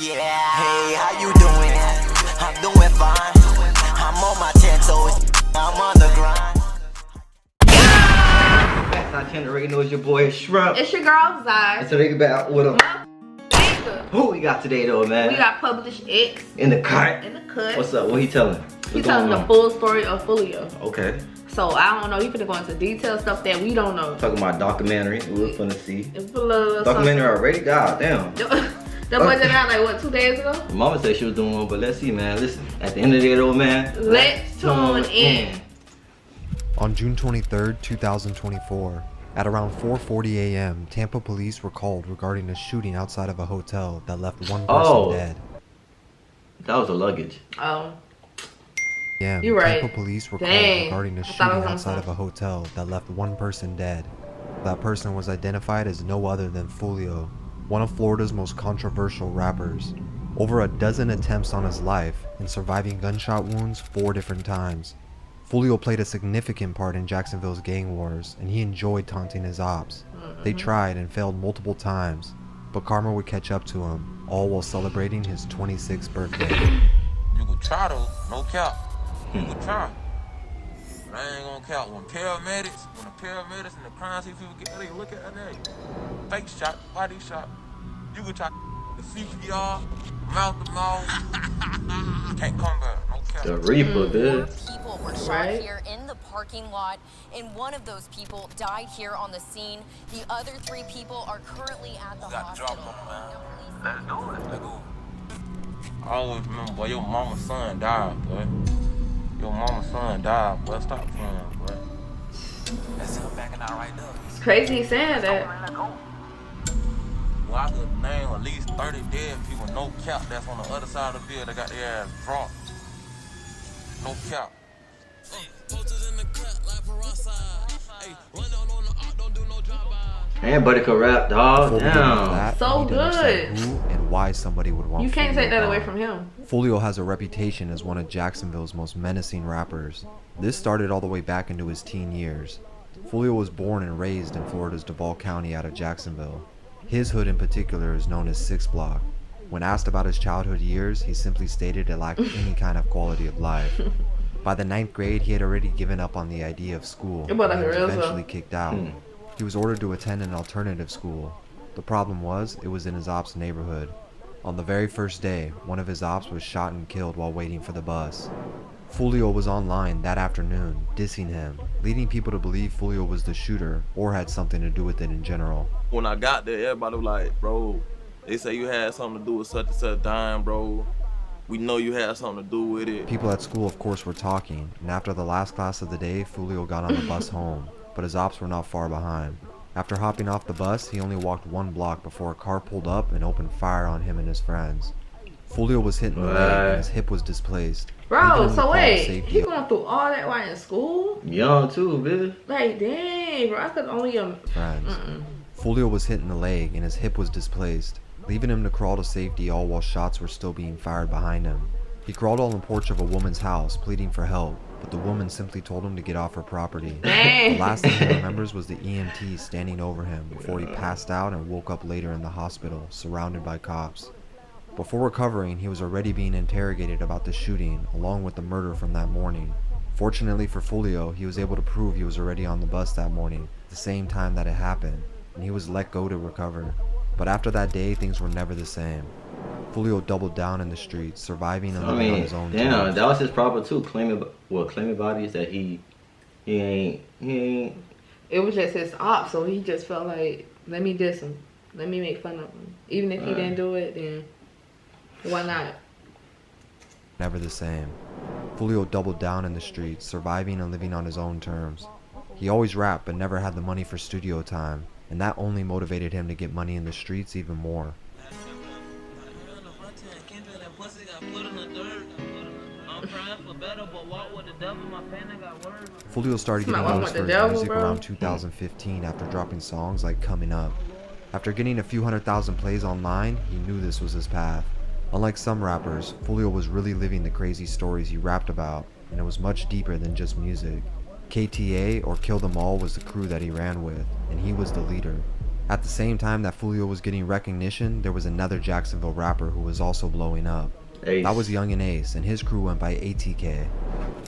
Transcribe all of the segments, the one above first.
Yeah, hey, how you doing? I'm doing fine. I'm on my 10 toes. I'm on the grind. Back I tend to already know it's your boy Shrimp. It's your girl Zai. And so they back with a Nigga. who we got today though, man? We got Published X in the cut. in the cut. What's up? What he telling? He's telling the full story of Foolio. Okay. So I don't know. He finna go into detail stuff that we don't know. Talking about documentary. We're finna see. It's a little Documentary already? God damn. That boy did out like what, 2 days ago? Mama said she was doing one, but let's see, man. Listen, at the end of the day though, man. Let's tune in. On June 23rd, 2024, at around 4:40 a.m., Tampa police were called regarding a shooting outside of a hotel that left one person dead. That was a luggage. Oh. Yeah, You're right. Tampa police were called Dang. regarding a I thought it shooting was on outside of a hotel that left one person dead. That person was identified as no other than Foolio, one of Florida's most controversial rappers. Over a dozen attempts on his life and surviving gunshot wounds 4 different times. Foolio played a significant part in Jacksonville's gang wars, and he enjoyed taunting his ops. They tried and failed multiple times, but karma would catch up to him, all while celebrating his 26th birthday. You could try though, no cap. You could try. But I ain't gonna count. When the paramedics and the crime scene people get, they look at that name. Fake shot, body shot. You could try the CPR, mouth to mouth. Can't come back, no cap. The Reaper, dude. People were shot here in the parking lot, and one of those people died here on the scene. The other 3 people are currently at the hospital. Let's do it. Let's go. I always remember, boy, your mama's son died, boy. Your mama's son died, boy. Stop playing, boy. That's him backing out right there. It's crazy he's saying that. Well, I could name at least 30 dead people, no cap, that's on the other side of the field that got their ass dropped. No cap. And Buddy could rap, dog. Before we get into Damn. that, So we need to understand good. who and why somebody would want You can't Foolio take that away gone. from him. Foolio has a reputation as one of Jacksonville's most menacing rappers. This started all the way back into his teen years. Foolio was born and raised in Florida's Duval County out of Jacksonville. His hood in particular is known as 6 Block. When asked about his childhood years, he simply stated it lacked any kind of quality of life. By the 9th grade, he had already given up on the idea of school, and he was eventually kicked out. He was ordered to attend an alternative school. The problem was, it was in his ops neighborhood. On the very first day, one of his ops was shot and killed while waiting for the bus. Foolio was online that afternoon, dissing him, leading people to believe Foolio was the shooter or had something to do with it in general. When I got there, everybody was like, bro, they say you had something to do with such and such dying, bro. We know you had something to do with it. People at school, of course, were talking, and after the last class of the day, Foolio got on the bus home, but his ops were not far behind. After hopping off the bus, he only walked 1 block before a car pulled up and opened fire on him and his friends. Foolio was hit in the leg and his hip was displaced. Bro, so wait, he going through all that while in school? Young too, bitch. Like, dang, bro, I could only friends. Foolio was hit in the leg and his hip was displaced, leaving him to crawl to safety all while shots were still being fired behind him. He crawled on the porch of a woman's house, pleading for help, but the woman simply told him to get off her property. The last thing he remembers was the EMT standing over him before he passed out and woke up later in the hospital, surrounded by cops. Before recovering, he was already being interrogated about the shooting, along with the murder from that morning. Fortunately for Foolio, he was able to prove he was already on the bus that morning, the same time that it happened, and he was let go to recover. But after that day, things were never the same. Foolio doubled down in the streets, surviving and living on his own terms. That was his problem too. Claiming bodies that he ain't. It was just his op, so he just felt like, let me diss him. Let me make fun of him. Even if he didn't do it, then why not? Never the same. Foolio doubled down in the streets, surviving and living on his own terms. He always rapped but never had the money for studio time, and that only motivated him to get money in the streets even more. Foolio started getting noticed for his music around 2015 after dropping songs like Coming Up. After getting a few 100,000 plays online, he knew this was his path. Unlike some rappers, Foolio was really living the crazy stories he rapped about, and it was much deeper than just music. KTA, or Kill Them All, was the crew that he ran with, and he was the leader. At the same time that Foolio was getting recognition, there was another Jacksonville rapper who was also blowing up. Ace. That was Young and Ace, and his crew went by ATK.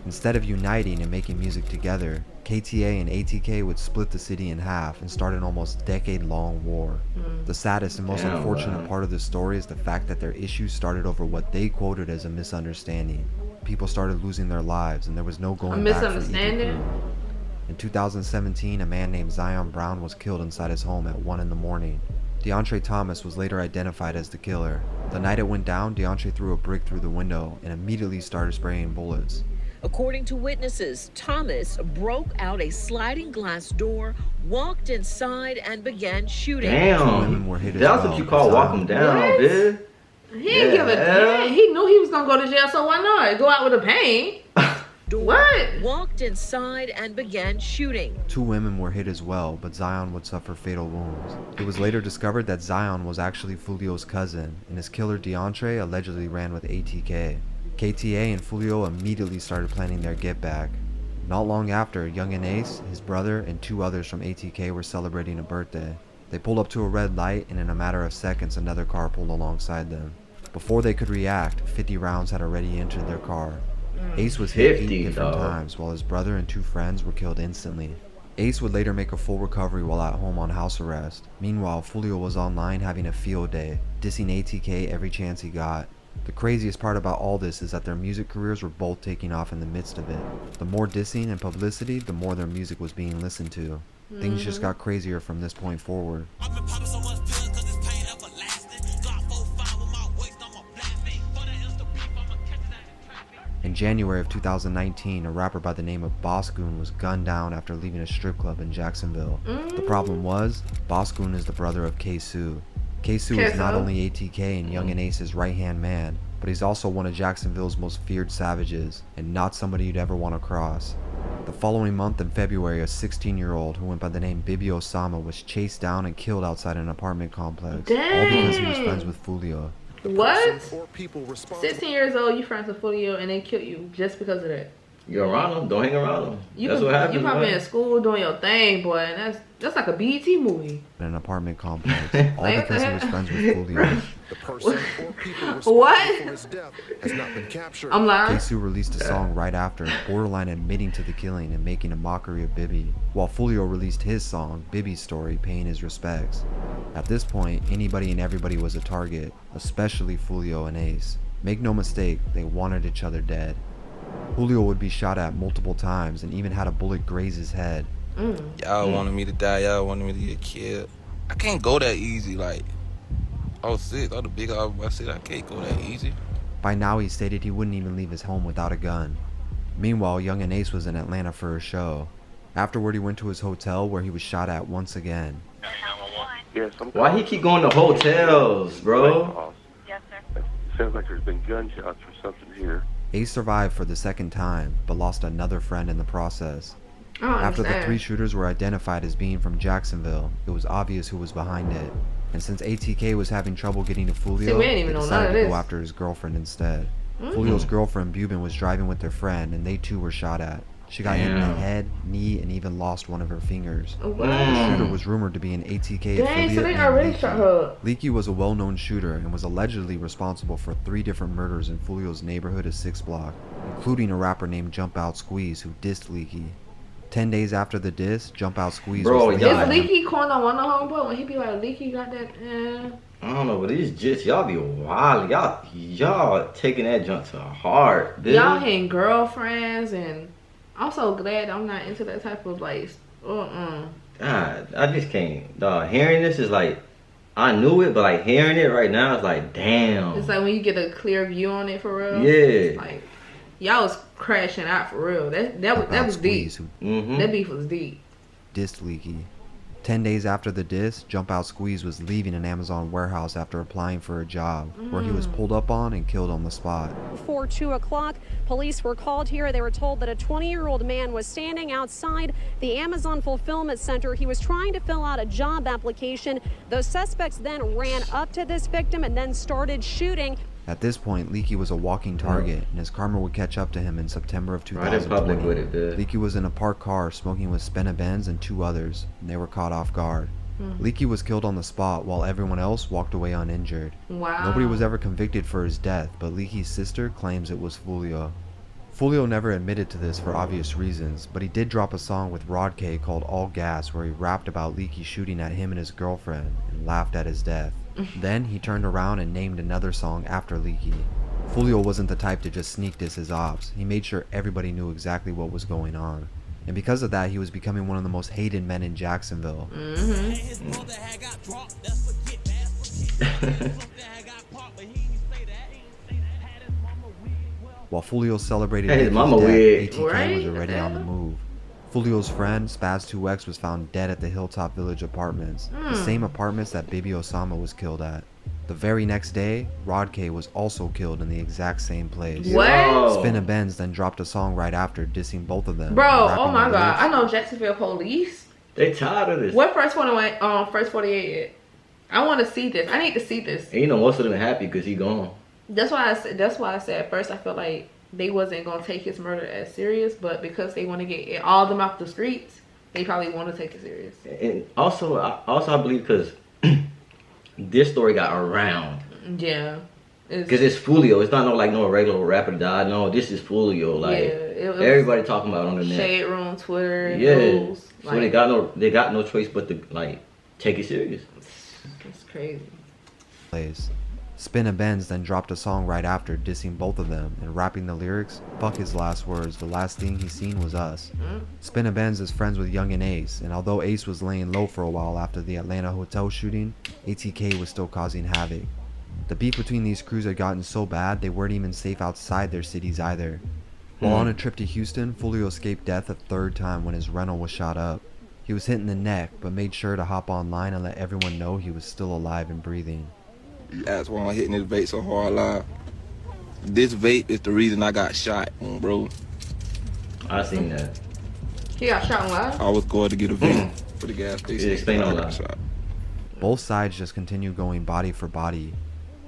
Instead of uniting and making music together, KTA and ATK would split the city in half and start an almost decade-long war. The saddest and most Damn, unfortunate wow. part of the story is the fact that their issues started over what they quoted as a misunderstanding. People started losing their lives, and there was no going back for either misunderstanding? group. In 2017, a man named Zion Brown was killed inside his home at 1 in the morning. DeAndre Thomas was later identified as the killer. The night it went down, DeAndre threw a brick through the window and immediately started spraying bullets. According to witnesses, Thomas broke out a sliding glass door, walked inside, and began shooting. Two women were Damn. hit as That's well, what you call but walk Zion- him down, What? bitch. He didn't give a Yeah. damn. He knew he was gonna go to jail, so why not? Go out with a bang. What? Walked inside and began shooting. Two women were hit as well, but Zion would suffer fatal wounds. It was later discovered that Zion was actually Foolio's cousin, and his killer DeAndre allegedly ran with ATK. KTA and Foolio immediately started planning their get back. Not long after, Young and Ace, his brother, and two others from ATK were celebrating a birthday. They pulled up to a red light, and in a matter of seconds another car pulled alongside them. Before they could react, 50 rounds had already entered their car. Ace was hit 50, 8 different dog. times, while his brother and two friends were killed instantly. Ace would later make a full recovery while at home on house arrest. Meanwhile, Foolio was online having a field day, dissing ATK every chance he got. The craziest part about all this is that their music careers were both taking off in the midst of it. The more dissing and publicity, the more their music was being listened to. Things just got crazier from this point forward. I've been popping so much pills cause this pain everlasting. Got 4-5 with my waist, I'ma blast me. For the Insta beef, I'ma catch it out in traffic. In January of 2019, a rapper by the name of Boss Goon was gunned down after leaving a strip club in Jacksonville. The problem was, Boss Goon is the brother of K-Su. K-Su is not only ATK and Young and Ace's right-hand man, but he's also one of Jacksonville's most feared savages, and not somebody you'd ever want to cross. The following month in February, a 16-year-old who went by the name Bibi Osama was chased down and killed outside an apartment complex, all because he was friends with Foolio. What? Or people responsible. 16 years old, you friends with Foolio, and they killed you just because of that. You're around them. Don't hang around them. That's what happens. You probably man. in school doing your thing, boy, and that's like a BET movie. In an apartment complex, all because he was friends with Foolio. The person or people responsible What? for his death has not been captured. I'm lying. K-Su released a song right after, borderline admitting to the killing and making a mockery of Bibi, while Foolio released his song, Bibi's Story, paying his respects. At this point, anybody and everybody was a target, especially Foolio and Ace. Make no mistake, they wanted each other dead. Foolio would be shot at multiple times and even had a bullet graze his head. Y'all wanted me to die. Y'all wanted me to get killed. I can't go that easy. Like, oh, shit, all the big I said I can't go that easy. By now, he stated he wouldn't even leave his home without a gun. Meanwhile, Young and Ace was in Atlanta for a show. Afterward, he went to his hotel where he was shot at once again. Why he keep going to hotels, bro? Yes, sir. Sounds like there's been gunshots or something here. Ace survived for the second time, but lost another friend in the process. I don't After the understand. three shooters were identified as being from Jacksonville, it was obvious who was behind it. And since ATK was having trouble getting to Foolio, See, we ain't they even know none decided of to this. go after his girlfriend instead. Foolio's girlfriend, Bubin, was driving with their friend, and they too were shot at. She got hit in the Damn. head, knee, and even lost one of her fingers. What? The shooter was rumored to be an ATK Dang, affiliate so they named already Leaky. shot her up. Leaky was a well-known shooter and was allegedly responsible for 3 different murders in Foolio's neighborhood of 6 Block, including a rapper named Jump Out Squeeze who dissed Leaky. 10 days after the diss, Jump Out Squeeze Bro, was y'all- Is Leaky calling on one of the homeboy when he be like, Leaky got that? I don't know, but these jits, y'all be wild. Y'all taking that junk to heart, bitch. Y'all ain't girlfriends, and I'm so glad I'm not into that type of like. God, I just can't. Dog, hearing this is like, I knew it, but like hearing it right now is like, damn. It's like when you get a clear view on it for real. Yeah. It's like y'all was crashing out for real. That Jump was Out deep. Squeeze who Mm-hmm. That beef was deep. dissed Leaky. 10 days after the diss, Jump Out Squeeze was leaving an Amazon warehouse after applying for a job, where he was pulled up on and killed on the spot. Before 2 o'clock, police were called here. They were told that a 20-year-old man was standing outside the Amazon fulfillment center. He was trying to fill out a job application. Those suspects then ran up to this victim and then started shooting. At this point, Leaky was a walking target, and his karma would catch up to him in September of Right in 2020. public with it, dude. Leaky was in a parked car smoking with Spenna Benz and 2 others, and they were caught off guard. Leakey was killed on the spot while everyone else walked away uninjured. Wow. Nobody was ever convicted for his death, but Leakey's sister claims it was Foolio. Foolio never admitted to this for obvious reasons, but he did drop a song with Rod K called All Gas where he rapped about Leakey shooting at him and his girlfriend and laughed at his death. Then he turned around and named another song after Leakey. Foolio wasn't the type to just sneak diss his ops. He made sure everybody knew exactly what was going on. And because of that, he was becoming one of the most hated men in Jacksonville. While Foolio celebrated Hey, his Leakey's mama death, weird. ATK was Right? already on the move. Foolio's friend, Spaz2X, was found dead at the Hilltop Village apartments, the same apartments that Baby Osama was killed at. The very next day, Rod K was also killed in the exact same place. What? Yo. Spin and Benz then dropped a song right after, dissing both of them. Bro, and rapping oh my the god. lyrics. I know Jacksonville police. They tired of this. What first one went on first 48 yet? I want to see this. I need to see this. And you know most of them happy because he gone. That's why I said at first I felt like they wasn't gonna take his murder as serious, but because they want to get all of them off the streets, they probably want to take it serious. And also I believe because this story got around. Yeah. Because it's Foolio. It's not no regular rapper died. No, this is Foolio. Like everybody talking about on the net. Shade Room, Twitter, Yeah. news. So they got no choice but to like take it serious. It's crazy. Place. Spin and Benz then dropped a song right after, dissing both of them and rapping the lyrics, "Fuck his last words, the last thing he seen was us." Spin and Benz is friends with Young and Ace, and although Ace was laying low for a while after the Atlanta hotel shooting, ATK was still causing havoc. The beef between these crews had gotten so bad they weren't even safe outside their cities either. While on a trip to Houston, Foolio escaped death a third time when his rental was shot up. He was hit in the neck, but made sure to hop online and let everyone know he was still alive and breathing. That's why I'm hitting this vape so hard live. This vape is the reason I got shot, bro. I seen that. He got shot in live? I was going to get a vape for the gas station. Explain I all got that. shot. Both sides just continued going body for body.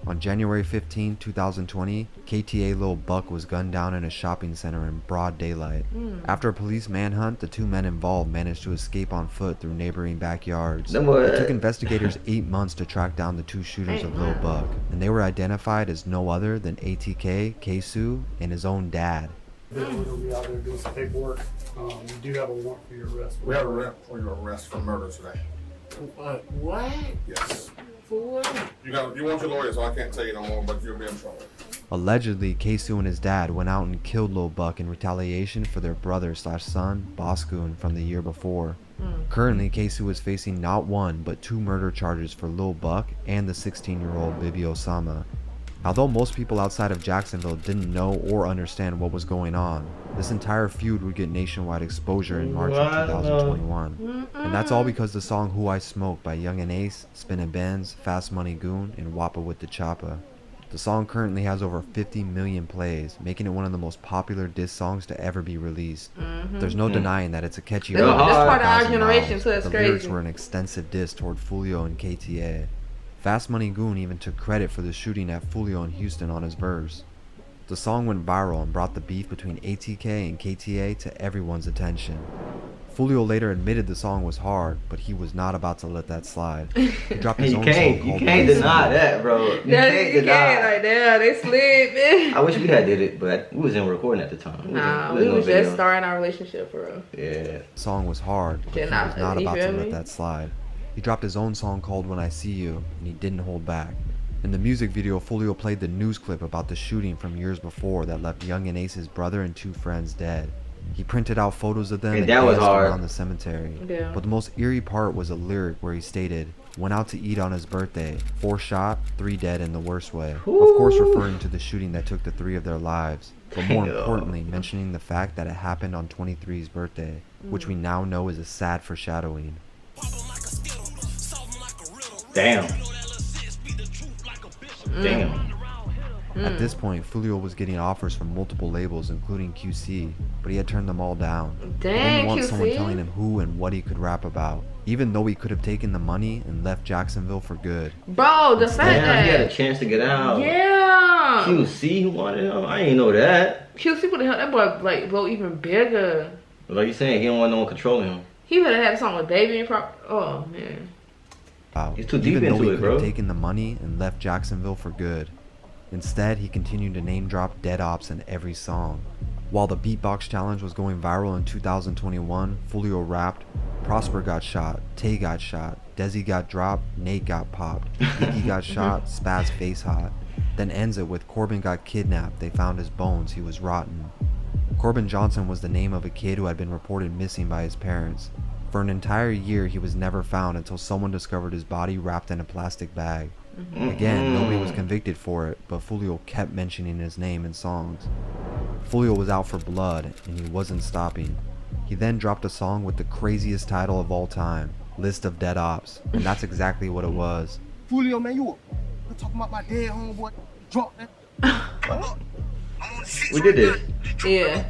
On January 15, 2020, KTA Lil Buck was gunned down in a shopping center in broad daylight. After a police manhunt, the two men involved managed to escape on foot through neighboring backyards. It took investigators 8 months to track down the two shooters of Lil Buck, and they were identified as no other than ATK, K-Su, and his own dad. We'll be out there doing some paperwork. We do have a warrant for your arrest. We have a warrant for your arrest for murder today. What? Yes. For what? You want your lawyer, so I can't tell you no more, but you'll be in trouble. Allegedly, K-Su and his dad went out and killed Lil Buck in retaliation for their brother/son, Boscoon, from the year before. Currently, K-Su is facing not one, but 2 murder charges for Lil Buck and the 16-year-old Bibi Osama. Although most people outside of Jacksonville didn't know or understand what was going on, this entire feud would get nationwide exposure in March of 2021. And that's all because the song Who I Smoke by Young and Ace, Spin and Benz, Fast Money Goon, and Wappa with the Choppa. The song currently has over 50 million plays, making it one of the most popular diss songs to ever be released. There's no denying that it's a catchy This rap. part of our generation, so it's The lyrics crazy. were an extensive diss toward Foolio and KTA. Fast Money Goon even took credit for the shooting at Foolio in Houston on his verse. The song went viral and brought the beef between ATK and KTA to everyone's attention. Foolio later admitted the song was hard, but he was not about to let that slide. He dropped his own song You called can't deny that, bro. You can't deny. Like, damn, they slid, man. I wish we had did it, but we wasn't recording at the time. Nah, There we no was video. just starting our relationship for real. Yeah. The song was hard, but he was Cannot- not you about to feel let me? that slide. He dropped his own song called When I See You, and he didn't hold back. In the music video, Foolio played the news clip about the shooting from years before that left Young and Ace's brother and 2 friends dead. He printed out photos of them And and that was danced hard. around the cemetery. Yeah. But the most eerie part was a lyric where he stated, "Went out to eat on his birthday, 4 shot, 3 dead in the worst way." Of course referring to the shooting that took the 3 of their lives, but more Damn. importantly mentioning the fact that it happened on 23's birthday, which we now know is a sad foreshadowing. Damn. Damn. At this point, Foolio was getting offers from multiple labels, including QC, but he had turned them all down. He Dang, didn't want someone QC. telling him who and what he could rap about, even though he could have taken the money and left Jacksonville for good. Bro, the fact Damn, he had a that. chance to get out. Yeah. QC who wanted him? I didn't know that. QC would have helped that boy like blow even bigger. Like you saying, he don't want no one controlling him. He would have had a song with Baby and oh man. He's too deep even though into he it, could bro. have taken the money and left Jacksonville for good. Instead, he continued to name drop dead ops in every song. While the beatbox challenge was going viral in 2021, Foolio rapped, Prosper got shot, Tay got shot, Desi got dropped, Nate got popped, Iggy got shot, Spaz face hot. Then ends it with Corbin got kidnapped, they found his bones, he was rotten. Corbin Johnson was the name of a kid who had been reported missing by his parents. For an entire year, he was never found until someone discovered his body wrapped in a plastic bag. Again, nobody was convicted for it, but Foolio kept mentioning his name in songs. Foolio was out for blood, and he wasn't stopping. He then dropped a song with the craziest title of all time, List of Dead Ops, and that's exactly what it was. Foolio, man, you talking about my dead homeboy? Drop that. We did this. Yeah.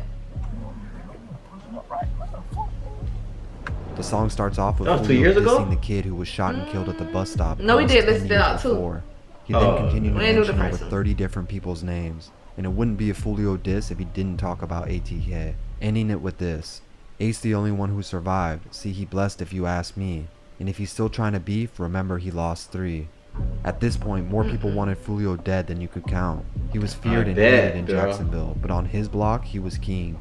The song starts off with That was 2 Foolio years ago? dissing the kid who was shot and killed at the bus stop. No, we almost did 10 list it years out too. before. He then continued to We ain't know the mention over person. 30 different people's names, and it wouldn't be a Foolio diss if he didn't talk about ATK, ending it with this: Ace the only one who survived, see he blessed if you ask me, and if he's still trying to beef, remember he lost 3. At this point, more people wanted Foolio dead than you could count. He was feared I and bet, hated in bro. Jacksonville, but on his block, he was king.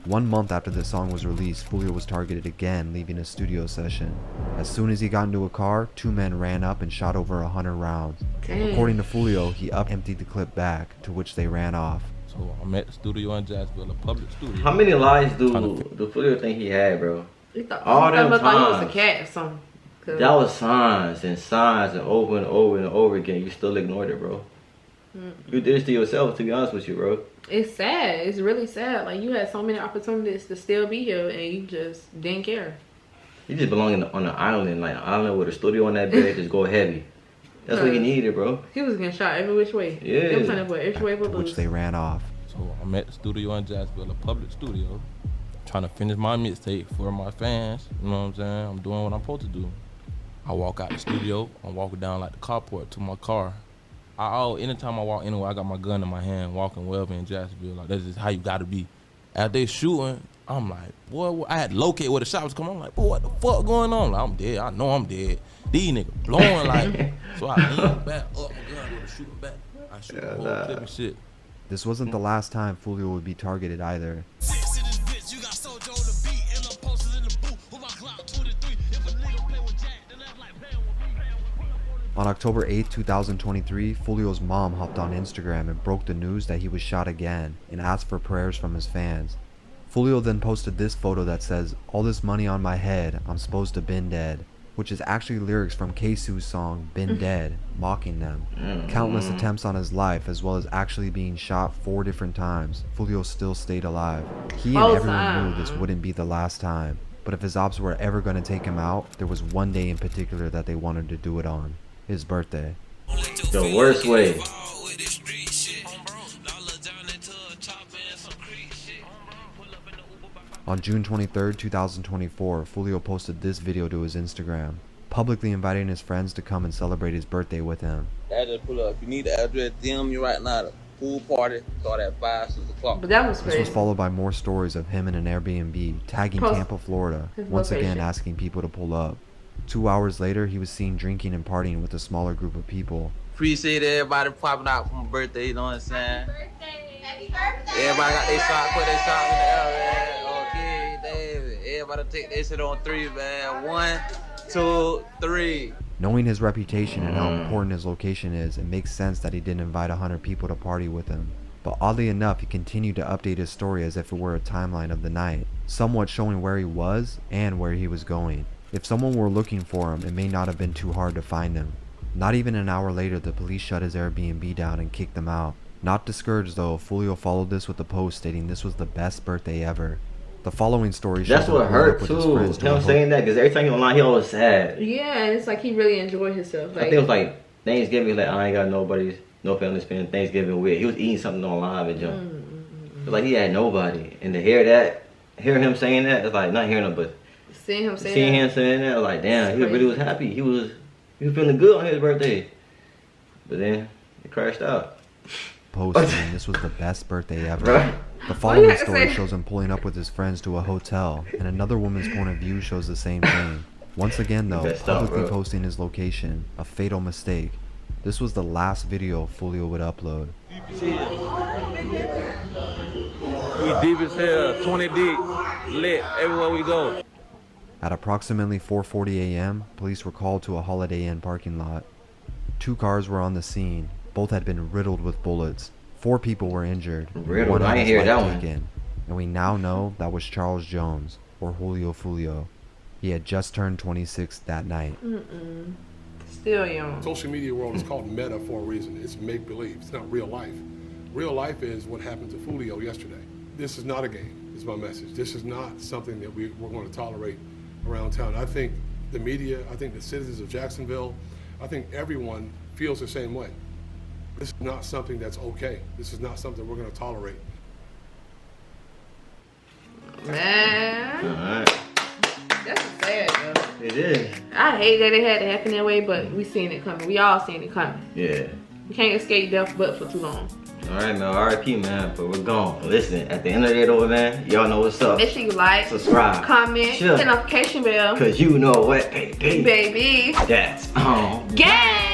1 month after the song was released, Foolio was targeted again, leaving a studio session. As soon as he got into a car, 2 men ran up and shot over 100 rounds. Dang. According to Foolio, he emptied the clip back, to which they ran off. So I'm at the studio in Jacksonville, a public studio. How many lies do Foolio think he had, bro? All them I thought he was a times. cat or something. 'Cause- That was signs and over and over and over again. You still ignored it, bro. You did this to yourself, to be honest with you, bro. It's sad. It's really sad. Like, you had so many opportunities to still be here, and you just didn't care. You just belong on an island, like an island with a studio on that bed, just go heavy. That's what he needed, bro. He was getting shot every which way. Yeah. They was trying to put every way but To which loose. they ran off. So I'm at the studio in Jacksonville, a public studio, trying to finish my mixtape for my fans. You know what I'm saying? I'm doing what I'm supposed to do. I walk out the studio. I'm walking down like the carport to my car. Anytime I walk anywhere, I got my gun in my hand, walking wherever in Jacksonville. Like, that's just how you gotta be. As they shooting, I'm like, boy, I had to locate where the shots was coming. I'm like, boy, what the fuck going on? Like, I'm dead. I know I'm dead. These niggas blowing like, so I lean back, up my gun, with the shooting back. I shoot the whole clip and shit. This wasn't the last time Foolio would be targeted either. On October 8, 2023, Foolio's mom hopped on Instagram and broke the news that he was shot again and asked for prayers from his fans. Foolio then posted this photo that says, "All this money on my head, I'm supposed to been dead," which is actually lyrics from K-Su's song Been Dead, mocking them. Countless attempts on his life, as well as actually being shot 4 different times, Foolio still stayed alive. He and everyone knew this wouldn't be the last time, but if his ops were ever going to take him out, there was one day in particular that they wanted to do it on: his birthday. The worst way. On June 23, 2024, Foolio posted this video to his Instagram, publicly inviting his friends to come and celebrate his birthday with him. Address pull up. If you need the address, DM me right now. The pool party start at 5, 6 o'clock. But that was This crazy. was followed by more stories of him in an Airbnb, tagging Post Tampa, Florida, his once again location. asking people to pull up. 2 hours later, he was seen drinking and partying with a smaller group of people. Appreciate everybody popping out for my birthday, you know what I'm saying? Happy birthday! Everybody got their shot, put their shot in the air, man. Okay, David. Everybody take their shit on 3, man. 1, 2, 3. Knowing his reputation and how important his location is, it makes sense that he didn't invite 100 people to party with him. But oddly enough, he continued to update his story as if it were a timeline of the night, somewhat showing where he was and where he was going. If someone were looking for him, it may not have been too hard to find him. Not even an hour later, the police shut his Airbnb down and kicked him out. Not discouraged though, Foolio followed this with a post stating this was the best birthday ever. The following story shows That's him what pulling up hurt with his too. friends to a Him saying that, because every time he online, he always sad. Yeah, and it's like he really enjoyed himself. I Like, think it was like Thanksgiving, like I ain't got no family spend Thanksgiving with. He was eating something on live and jump. It's like he had nobody, and to hear him saying that, it's like not hearing him, but seeing him saying seeing that. him saying that, like damn, he really was happy. He was feeling good on his birthday, but then it crashed out. post saying this was the best birthday ever. Right. The you following gotta story say- shows him pulling up with his friends to a hotel, and another woman's point of view shows the same thing. Once again though, Messed up, publicly bro. posting his location, a fatal mistake. This was the last video Foolio would upload. We deep as hell, 20 deep, lit everywhere we go. At approximately 4:40 a.m., police were called to a Holiday Inn parking lot. 2 cars were on the scene. Both had been riddled with bullets. 4 people were injured. Riddled? One I had ain't his hear that life one. taken. And we now know that was Charles Jones, or Julio Foolio. He had just turned 26 that night. Still young. Social media world is called meta for a reason. It's make-believe. It's not real life. Real life is what happened to Foolio yesterday. This is not a game, is my message. This is not something that we're going to tolerate around town. I think the media, I think the citizens of Jacksonville, I think everyone feels the same way. This is not something that's okay. This is not something we're going to tolerate. Man. Alright. That's sad though. It is. I hate that it had to happen that way, but we seen it coming. We all seen it coming. Yeah. We can't escape death but for too long. Alright, man. RIP, man. But we're gone. Listen, at the end of the day, though, man, y'all know what's up. Make sure you like, subscribe, comment, share. hit the notification bell. Cause you know what, baby. Baby. That's Gang!